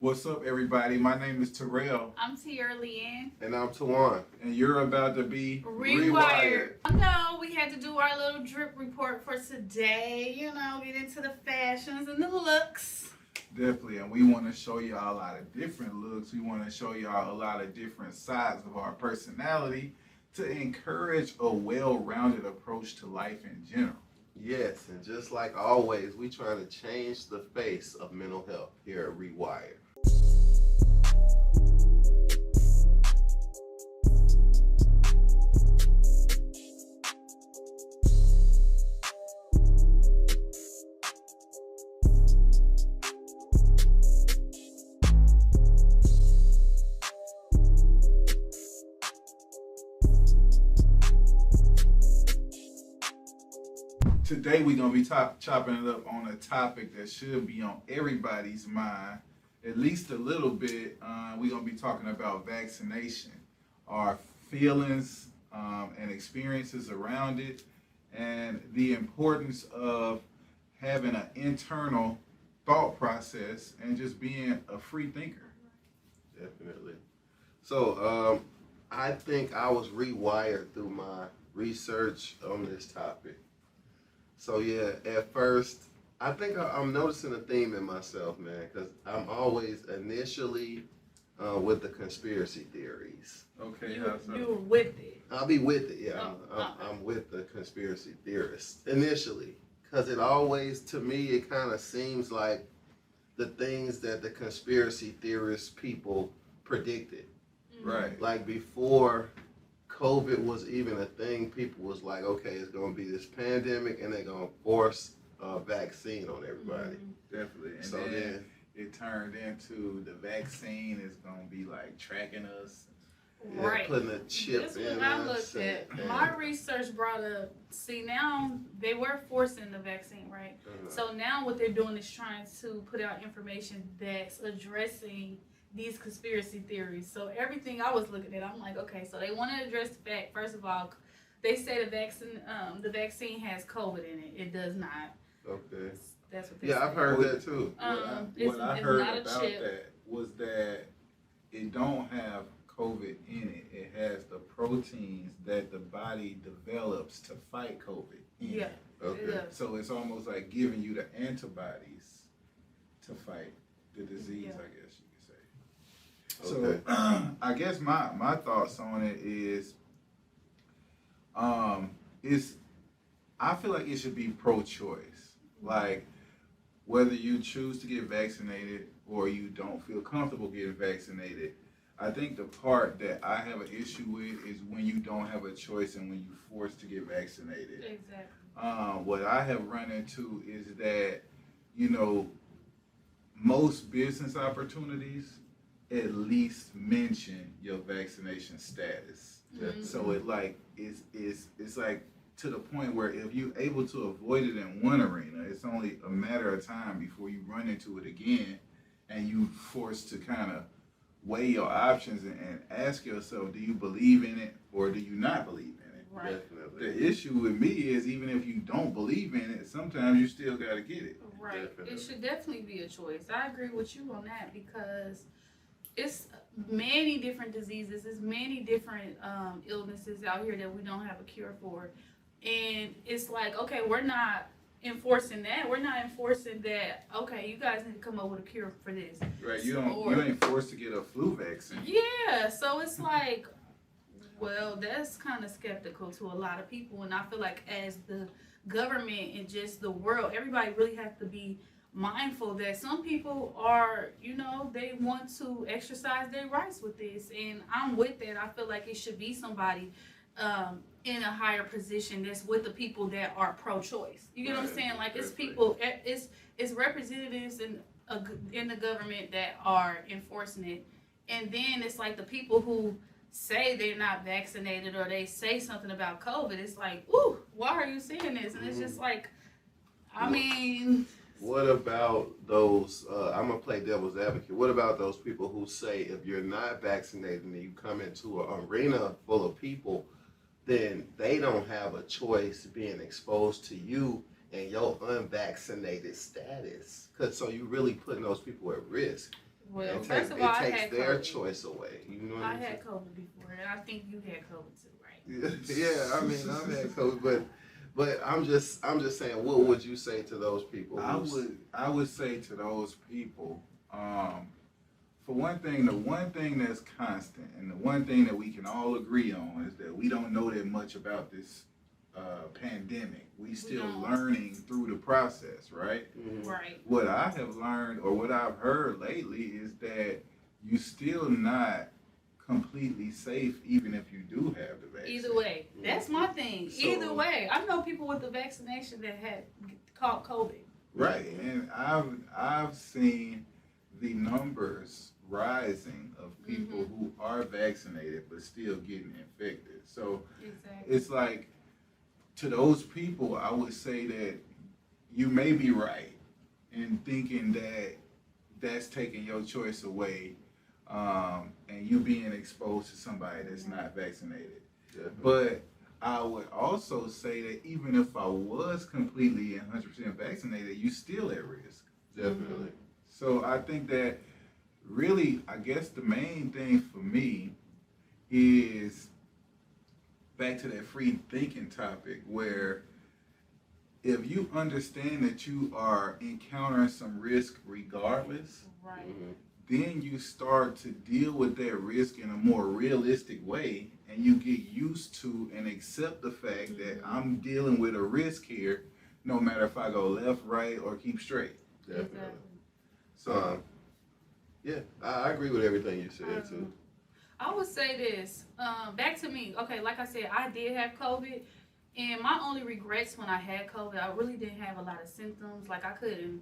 What's up, everybody? My name is Terrell, I'm Tierra Leanne. And I'm Tawan. and you're about to be Rewired. No, we had to do our little drip report for today. Get into the fashions and the looks. Definitely, and we want to show y'all a lot of different looks. We want to show y'all a lot of different sides of our personality to encourage a well-rounded approach to life in general. Yes, and just like always, we trying to change the face of mental health here at Rewired. Today, we're going to be chopping it up on a topic that should be on everybody's mind, at least a little bit. We're going to be talking about vaccination, our feelings and experiences around it, and the importance of having an internal thought process and just being a free thinker. Definitely. So, I think I was rewired through my research on this topic. So yeah, at first, I think I'm noticing a theme in myself, man, because I'm always initially with the conspiracy theories. Okay, You were with it. I'll be with it, yeah. I'm with the conspiracy theorists initially, because it always, to me, it kind of seems like the things that the conspiracy theorist people predicted. Right. Like before COVID was even a thing, people was like, okay, it's going to be this pandemic and they're going to force a vaccine on everybody. Definitely. And So then then, it turned into the vaccine is going to be like tracking us. yeah, Right. putting a chip This in what I us. looked at. and- My research brought up, see now they were forcing the vaccine, right? So now what they're doing is trying to put out information that's addressing these conspiracy theories. So everything I was looking at, I'm like, okay, so they want to address the fact. First of all, they say the vaccine has COVID in it. It does not. Okay. That's what they Yeah, say. I've heard that too. What I it's heard not a about chip. that was that it don't have COVID in it. It has the proteins that the body develops to fight COVID in Yeah. it. Okay. Yeah. So it's almost like giving you the antibodies to fight the disease, Yeah. I guess you could say. Okay. So I guess my thoughts on it is I feel like it should be pro-choice. Like whether you choose to get vaccinated or you don't feel comfortable getting vaccinated, I think the part that I have an issue with is when you don't have a choice and when you're forced to get vaccinated. Exactly. What I have run into is that, you know, most business opportunities at least mention your vaccination status. Mhm. So it like it's like to the point where if you're able to avoid it in one arena, it's only a matter of time before you run into it again, and you forced to kind of weigh your options and ask yourself, do you believe in it or do you not believe in it? Right. Definitely. The issue with me is even if you don't believe in it, sometimes you still got to get it. Right. Definitely. It should definitely be a choice. I agree with you on that because it's many different diseases, there's many different illnesses out here that we don't have a cure for. And it's like, okay, we're not enforcing that. We're not enforcing that, okay, you guys need to come up with a cure for this. Right? You ain't forced to get a flu vaccine. Yeah, so it's like, well, that's kind of skeptical to a lot of people. And I feel like as the government and just the world, everybody really has to be mindful that some people are, they want to exercise their rights with this. And I'm with that. I feel like it should be somebody in a higher position that's with the people that are pro-choice. You get what I'm Right. saying? Like it's Definitely. people, it's representatives in the government that are enforcing it. And then it's like the people who say they're not vaccinated or they say something about COVID. It's like, ooh, why are you saying this? And it's just like, I mean, What about those, I'm going to play devil's advocate. What about those people who say if you're not vaccinated and you come into an arena full of people, then they don't have a choice being exposed to you and your unvaccinated status? 'Cause so you really putting those people at risk. Well, It first takes, of all, I it takes had their COVID. choice away. You know what I I'm saying? had COVID before, and I think you had COVID too, right? Yeah, I mean, I've had COVID, but I'm just saying, what would you say to those people? I would say to those people, for one thing, the one thing that's constant, and the one thing that we can all agree on is that we don't know that much about this pandemic. We still don't. learning through the process, right? Right. What I have learned or what I've heard lately is that you still not completely safe even if you do have the vaccine. Either way, that's my thing. So- Either way, I know people with the vaccination that had caught COVID. Right, and I've seen the numbers rising of people who are vaccinated but still getting infected. So Exactly. it's like, to those people, I would say that you may be right in thinking that that's taking your choice away, and you being exposed to somebody that's not vaccinated. But I would also say that even if I was completely and 100% vaccinated, you still at risk. Definitely. So I think that really, I guess the main thing for me is back to that free thinking topic, where if you understand that you are encountering some risk regardless, Right. then you start to deal with that risk in a more realistic way, and you get used to and accept the fact that I'm dealing with a risk here, no matter if I go left, right, or keep straight. Definitely. So Yeah, I agree with everything you said too. I would say this. Back to me. Okay, like I said, I did have COVID, and my only regrets when I had COVID, I really didn't have a lot of symptoms. Like I couldn't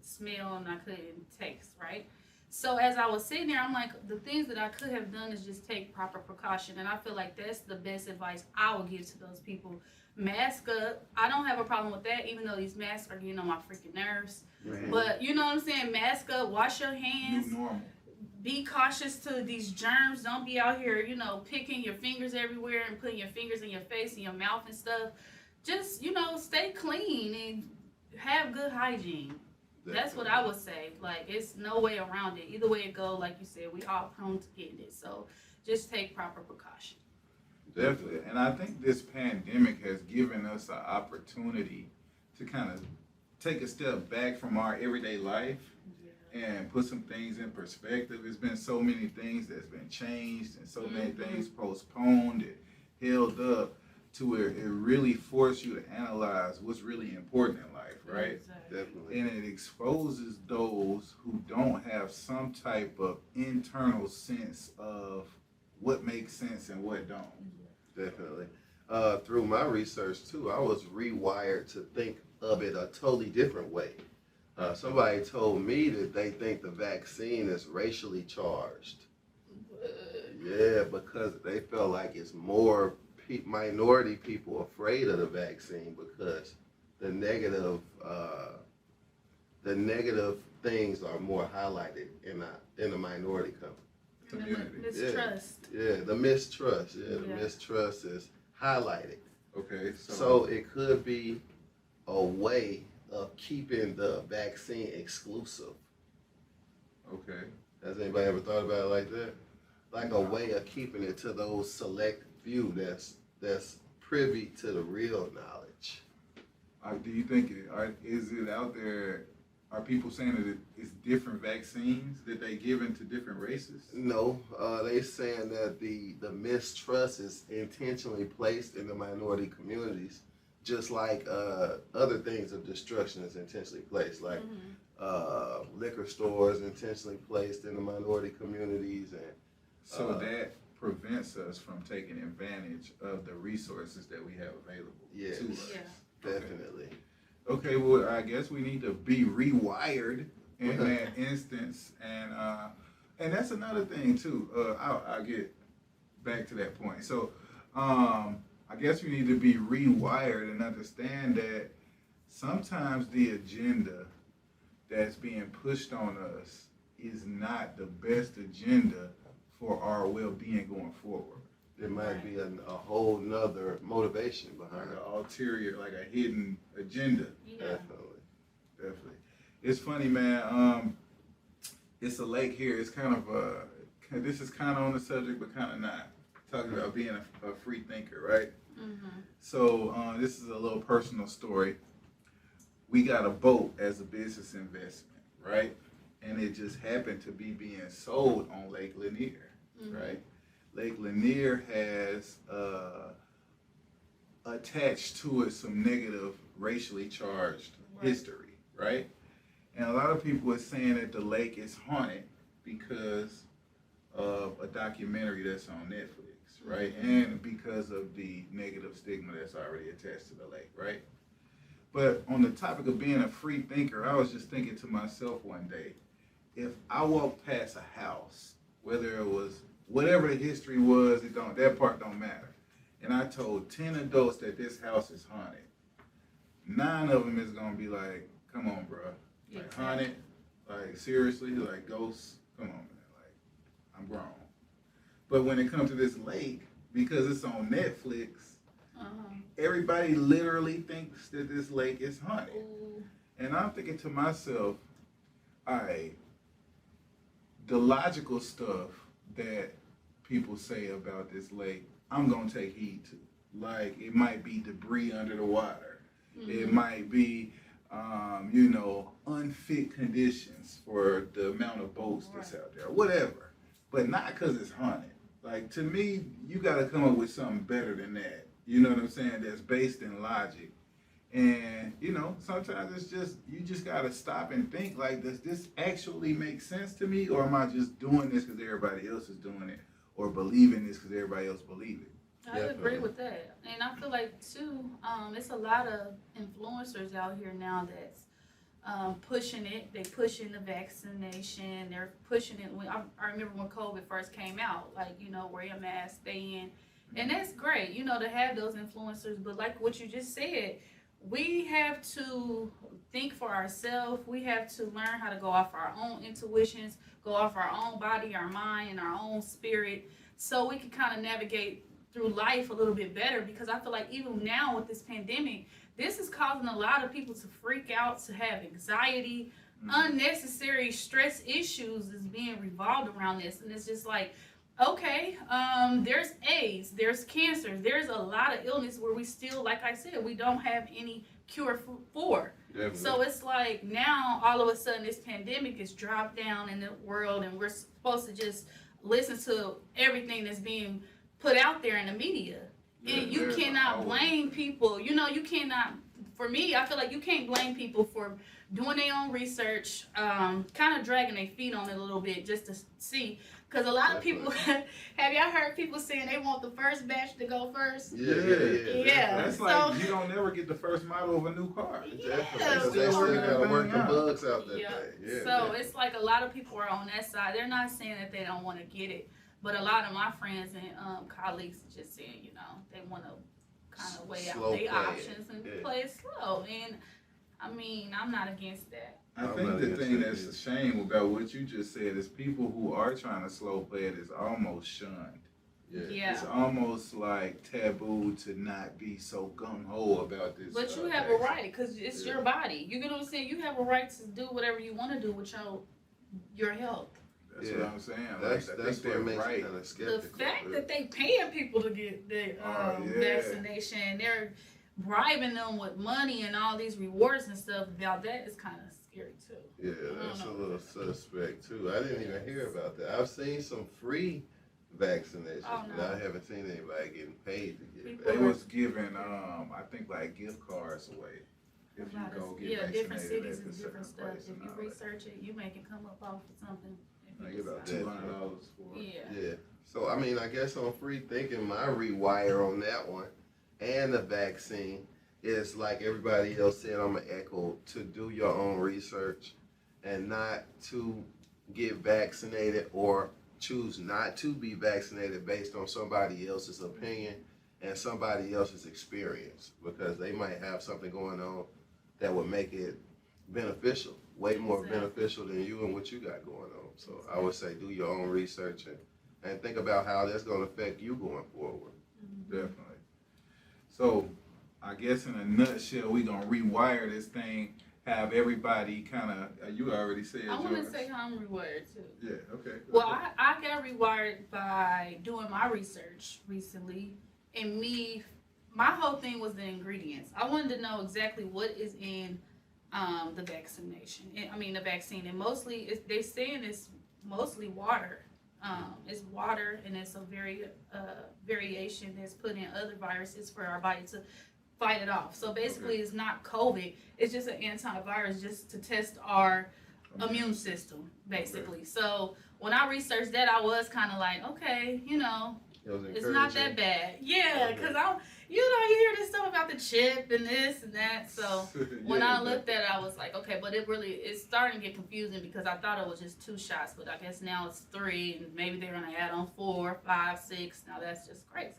smell and I couldn't taste. Right. So as I was sitting there, I'm like, the things that I could have done is just take proper precaution, and I feel like that's the best advice I would give to those people. Mask up. I don't have a problem with that, even though these masks are getting on my freaking nerves. man, But you know what I'm saying? Mask up. Wash your hands. new normal. Be cautious to these germs. Don't be out here, picking your fingers everywhere and putting your fingers in your face and your mouth and stuff. Just, stay clean and have good hygiene. That's what I would say. Like, it's no way around it. Either way it go, like you said, we all prone to getting it. So just take proper precaution. Definitely. And I think this pandemic has given us an opportunity to kind of take a step back from our everyday life and put some things in perspective. There's been so many things that's been changed and so many things postponed and held up to where it really forced you to analyze what's really important in life, right? Exactly. Definitely. And it exposes those who don't have some type of internal sense of what makes sense and what don't. Definitely. Through my research too, I was rewired to think of it a totally different way. Somebody told me that they think the vaccine is racially charged. Yeah, because they felt like it's more minority people afraid of the vaccine because the negative things are more highlighted in the minority community. Mistrust. Yeah, the mistrust. Yeah, the Yeah. mistrust is highlighted. Okay, So it could be a way of keeping the vaccine exclusive. okay. Has anybody ever thought about it like that? Like a way of keeping it to those select few that's privy to the real knowledge. Do you think is it out there? Are people saying that it's different vaccines that they given to different races? No, they saying that the mistrust is intentionally placed in the minority communities, just like other things of destruction is intentionally placed, like liquor stores intentionally placed in the minority communities, and So that prevents us from taking advantage of the resources that we have available Yes. to us. Yeah. definitely. Okay, well, I guess we need to be rewired in that instance, and that's another thing too. I'll get back to that point. So, I guess we need to be rewired and understand that sometimes the agenda that's being pushed on us is not the best agenda for our well-being going forward. There might be a whole nother motivation Like behind an it. ulterior, like a hidden agenda. Yeah. Definitely. Definitely. It's funny, man. it's a lake here. It's kind of this is kind of on the subject, but kind of not. Talking about being a free thinker, right? Mm-hmm. So this is a little personal story. We got a boat as a business investment, right? And it just happened to be being sold on Lake Lanier, right? Lake Lanier has attached to it some negative racially charged history, right? And a lot of people are saying that the lake is haunted because of a documentary that's on Netflix, right? And because of the negative stigma that's already attached to the lake, right? But on the topic of being a free thinker, I was just thinking to myself one day, if I walked past a house, whether it was whatever the history was, that part don't matter. And I told 10 adults that this house is haunted. 9 of them is gonna be like, come on, bro. Like haunted? Like seriously? Like ghosts? Come on, man. Like, I'm grown. But when it comes to this lake, because it's on Netflix, everybody literally thinks that this lake is haunted. Ooh. And I'm thinking to myself, all right, the logical stuff that people say about this lake, I'm going to take heed to. Like, it might be debris under the water. It might be, unfit conditions for the amount of boats that's out there, whatever. But not because it's haunted. Like, to me, you got to come up with something better than that. You know what I'm saying? That's based in logic. And, sometimes it's just, you just got to stop and think, like, does this actually make sense to me? Or am I just doing this because everybody else is doing it? Or believing this because everybody else believes it? I agree with that. And I feel like, too, it's a lot of influencers out here now that's pushing it. They pushing the vaccination. They're pushing it. I remember when COVID first came out, like, wear your mask, stay in. And that's great, to have those influencers. But like what you just said, we have to think for ourselves. We have to learn how to go off our own intuitions, go off our own body, our mind, and our own spirit, so we can kind of navigate through life a little bit better. Because I feel like even now with this pandemic, this is causing a lot of people to freak out, to have anxiety, unnecessary stress issues is being revolved around this. And it's just like, okay, there's AIDS, there's cancer, there's a lot of illness where we still, like I said, we don't have any cure for. Definitely. So it's like now all of a sudden this pandemic is dropped down in the world, and we're supposed to just listen to everything that's being put out there in the media. And you cannot blame people. You cannot, for me, I feel like you can't blame people for doing their own research, kind of dragging their feet on it a little bit just to see. Because a lot of people, have y'all heard people saying they want the first batch to go first? Yeah. That's like, you don't never get the first model of a new car. Definitely. Because they still got to work the bugs out that thing. So it's like a lot of people are on that side. They're not saying that they don't want to get it. But a lot of my friends and colleagues are just saying, they want to kind of weigh out their options and play it slow. And, I mean, I'm not against that. I think the thing that's a shame about what you just said is people who are trying to slow play it is almost shunned. Yeah. It's almost like taboo to not be so gung-ho about this. But you have a right, because it's your body. You get what I'm saying? You have a right to do whatever you want to do with your health. That's what I'm saying. That's what makes it kind of skeptical. The fact that they paying people to get the vaccination, they're bribing them with money and all these rewards and stuff, about that is kind of scary too. Yeah, that's a little suspect too. I didn't even hear about that. I've seen some free vaccinations, but I haven't seen anybody getting paid to get They was giving, I think, like gift cards away. If you go get vaccinated different cities at and the different certain stuff. place If and you all that. research it, you make it come up off of something. Like about $200 for it. Yeah. So, I mean, I guess on free thinking, my rewire on that one and the vaccine is like everybody else said, I'm going to echo, to do your own research and not to get vaccinated or choose not to be vaccinated based on somebody else's opinion and somebody else's experience, because they might have something going on that would make it beneficial, way more beneficial than you and what you got going on. So I would say do your own research and think about how that's going to affect you going forward. Definitely. So I guess in a nutshell, we're going to rewire this thing. have everybody kind of, you already said I want to yours. say how I'm rewired too. Yeah, okay. Well, I got rewired by doing my research recently, and my whole thing was the ingredients. I wanted to know exactly what is in the vaccination. The vaccine, and mostly they saying it's mostly water. It's water, and it's a variation that's put in other viruses for our body to fight it off. So basically, It's not COVID. It's just an antivirus just to test our immune system, basically. So when I researched that, I was kind of like, okay, it's not that bad. Yeah, because you hear this stuff about the chip and this and that. So when I looked at it, I was like, okay, but it's starting to get confusing because I thought it was just 2 shots, but I guess now it's 3, and maybe they're gonna add on 4, 5, 6. Now that's just crazy.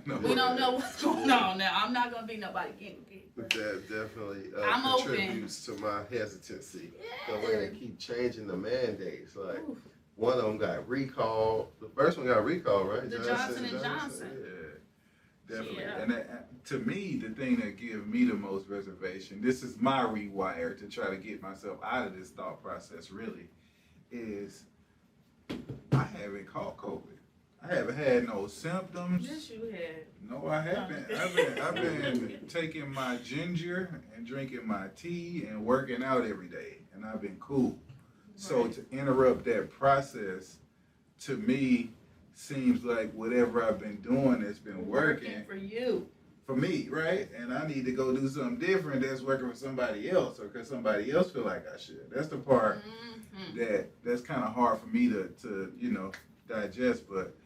We don't know what's going on now. I'm not gonna be nobody guinea pig. That definitely I'm contributes to my hesitancy. Yeah. The way they keep changing the mandates. Like, Oof. one of them got recalled. The first one got recalled, right? The Johnson & Johnson. Yeah, definitely. Yeah. And to me, the thing that gives me the most reservation, this is my rewire to try to get myself out of this thought process, really, is I haven't caught COVID. I haven't had no symptoms. Yes, you had. No, I haven't. I've been taking my ginger and drinking my tea and working out every day, and I've been cool. So Right. to interrupt that process, to me, seems like whatever I've been doing has been working for you. for me, right? And I need to go do something different that's working for somebody else, or because somebody else feel like I should. That's the part that's kind of hard for me to digest, but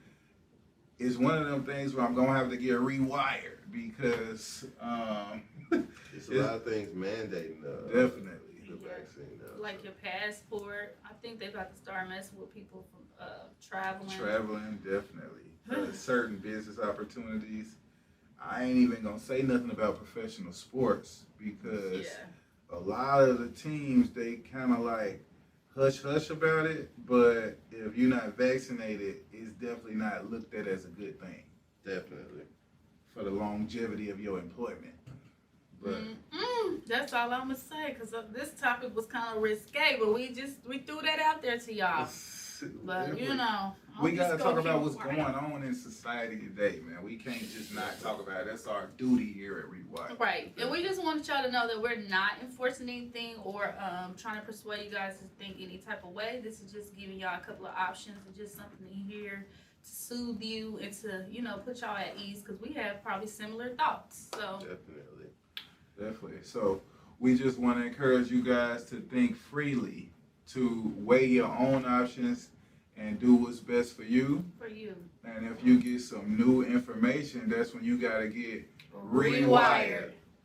it's one of them things where I'm gonna have to get rewired because It's a lot of things mandating definitely the vaccine now. Like your passport. I think they about to start messing with people from traveling. traveling, definitely certain business opportunities. I ain't even gonna say nothing about professional sports because a lot of the teams, they kind of like hush about it, but if you're not vaccinated, it's definitely not looked at as a good thing Definitely. for the longevity of your employment. But That's all I'm gonna say, because this topic was kind of risque, but we threw that out there to y'all. But we gotta talk about what's going on in society today, man. We can't just not talk about it. That's our duty here at Rewired. Right, and we just wanted y'all to know that we're not enforcing anything or trying to persuade you guys to think any type of way. This is just giving y'all a couple of options and just something to hear to soothe you and to put y'all at ease, because we have probably similar thoughts. So Definitely. So we just want to encourage you guys to think freely, to weigh your own options and do what's best for you. And if you get some new information, that's when you got to get rewired.